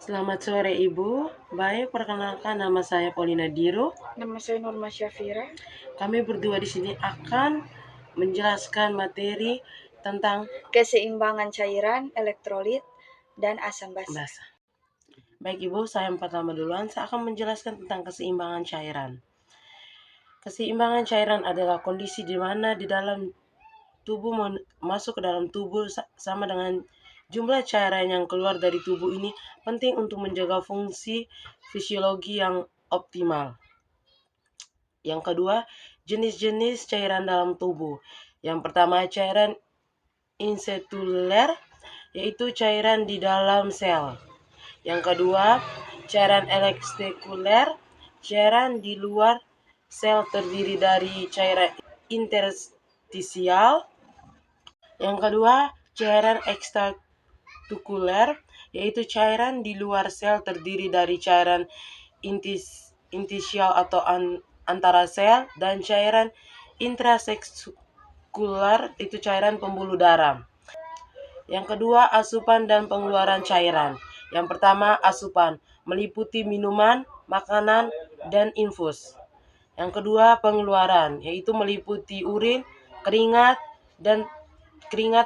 Selamat sore Ibu. Baik, perkenalkan nama saya Paulina Diro. Nama saya Nurma Syafira. Kami berdua di sini akan menjelaskan materi tentang Keseimbangan cairan, elektrolit, dan asam basa. Baik Ibu, saya yang pertama duluan. Saya akan menjelaskan tentang keseimbangan cairan. Keseimbangan cairan adalah kondisi di mana di dalam tubuh masuk ke dalam tubuh sama dengan jumlah cairan yang keluar dari tubuh ini penting untuk menjaga fungsi fisiologi yang optimal. Yang kedua, jenis-jenis cairan dalam tubuh. Yang pertama, cairan intraseluler, yaitu cairan di dalam sel. Yang kedua, cairan ekstraseluler, cairan di luar sel terdiri dari cairan interstisial. Yang kedua, cairan ekstrakululer, yaitu cairan di luar sel terdiri dari cairan interstisial atau antara sel, dan cairan intrasekular, itu cairan pembuluh darah. Yang kedua, asupan dan pengeluaran cairan. Yang pertama, asupan meliputi minuman, makanan, dan infus. Yang kedua, pengeluaran, yaitu meliputi urin, keringat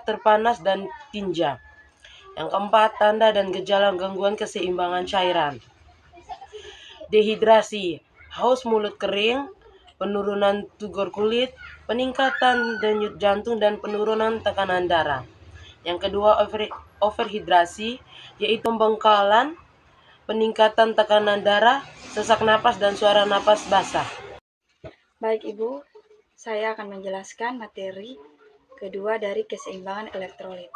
terpanas, dan tinja. Yang keempat, tanda dan gejala gangguan keseimbangan cairan. Dehidrasi, haus mulut kering, penurunan tugor kulit, peningkatan denyut jantung, dan penurunan tekanan darah. Yang kedua, overhidrasi, yaitu pembengkalan, peningkatan tekanan darah, sesak napas, dan suara napas basah. Baik Ibu, saya akan menjelaskan materi kedua dari keseimbangan elektrolit.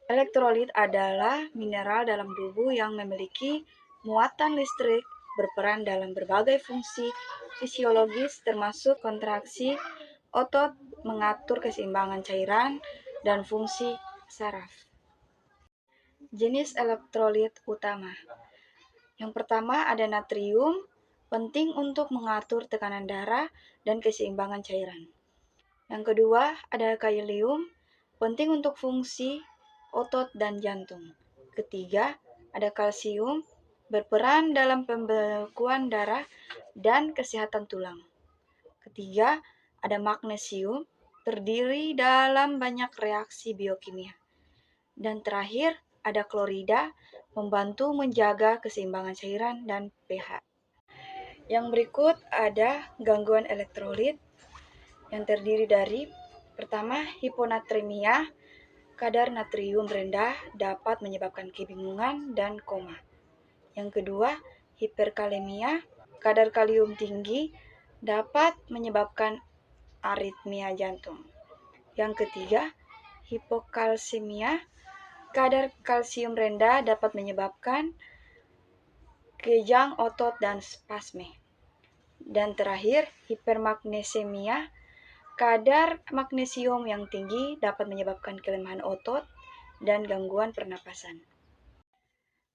Elektrolit adalah mineral dalam tubuh yang memiliki muatan listrik, berperan dalam berbagai fungsi fisiologis termasuk kontraksi otot, mengatur keseimbangan cairan, dan fungsi saraf. Jenis elektrolit utama. Yang pertama ada natrium, penting untuk mengatur tekanan darah dan keseimbangan cairan. Yang kedua ada kalium, penting untuk fungsi otot dan jantung. Ketiga ada kalsium, berperan dalam pembekuan darah dan kesehatan tulang. Ketiga ada magnesium, terdiri dalam banyak reaksi biokimia. Dan terakhir ada klorida, membantu menjaga keseimbangan cairan dan pH. Yang berikut ada gangguan elektrolit yang terdiri dari pertama, hiponatremia, kadar natrium rendah dapat menyebabkan kebingungan dan koma. Yang kedua, hiperkalemia, kadar kalium tinggi dapat menyebabkan aritmia jantung. Yang ketiga, hipokalsemia, kadar kalsium rendah dapat menyebabkan kejang otot dan spasme. Dan terakhir, hipermagnesemia, kadar magnesium yang tinggi dapat menyebabkan kelemahan otot dan gangguan pernapasan.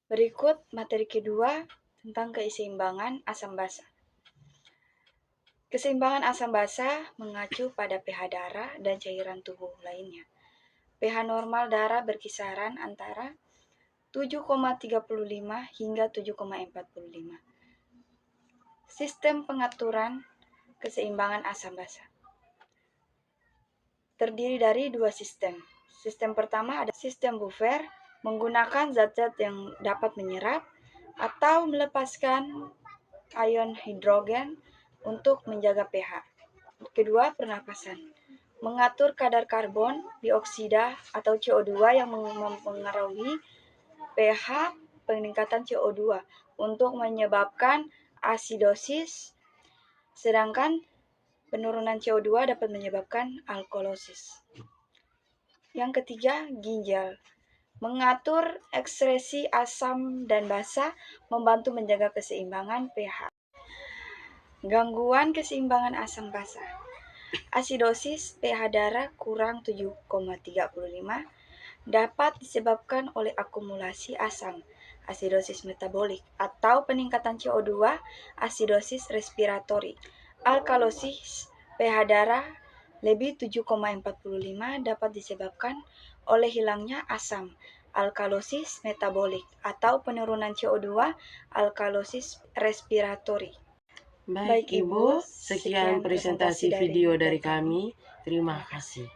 Berikut materi kedua tentang keseimbangan asam basa. Keseimbangan asam basa mengacu pada pH darah dan cairan tubuh lainnya. pH normal darah berkisaran antara 7,35 hingga 7,45. Sistem pengaturan keseimbangan asam basa terdiri dari dua sistem. Sistem pertama ada sistem buffer, menggunakan zat-zat yang dapat menyerap atau melepaskan ion hidrogen untuk menjaga pH. Kedua, pernapasan, mengatur kadar karbon dioksida atau CO2 yang mempengaruhi pH peningkatan CO2 untuk menyebabkan asidosis, sedangkan penurunan CO2 dapat menyebabkan alkalosis. Yang ketiga, ginjal, mengatur ekskresi asam dan basa, membantu menjaga keseimbangan pH. Gangguan keseimbangan asam basa. Asidosis, pH darah kurang 7,35 dapat disebabkan oleh akumulasi asam, asidosis metabolik, atau peningkatan CO2, asidosis respiratori. Alkalosis, pH darah lebih 7,45 dapat disebabkan oleh hilangnya asam, alkalosis metabolik atau penurunan CO2 alkalosis respiratori. Baik Ibu, sekian presentasi video dari kami. Terima kasih.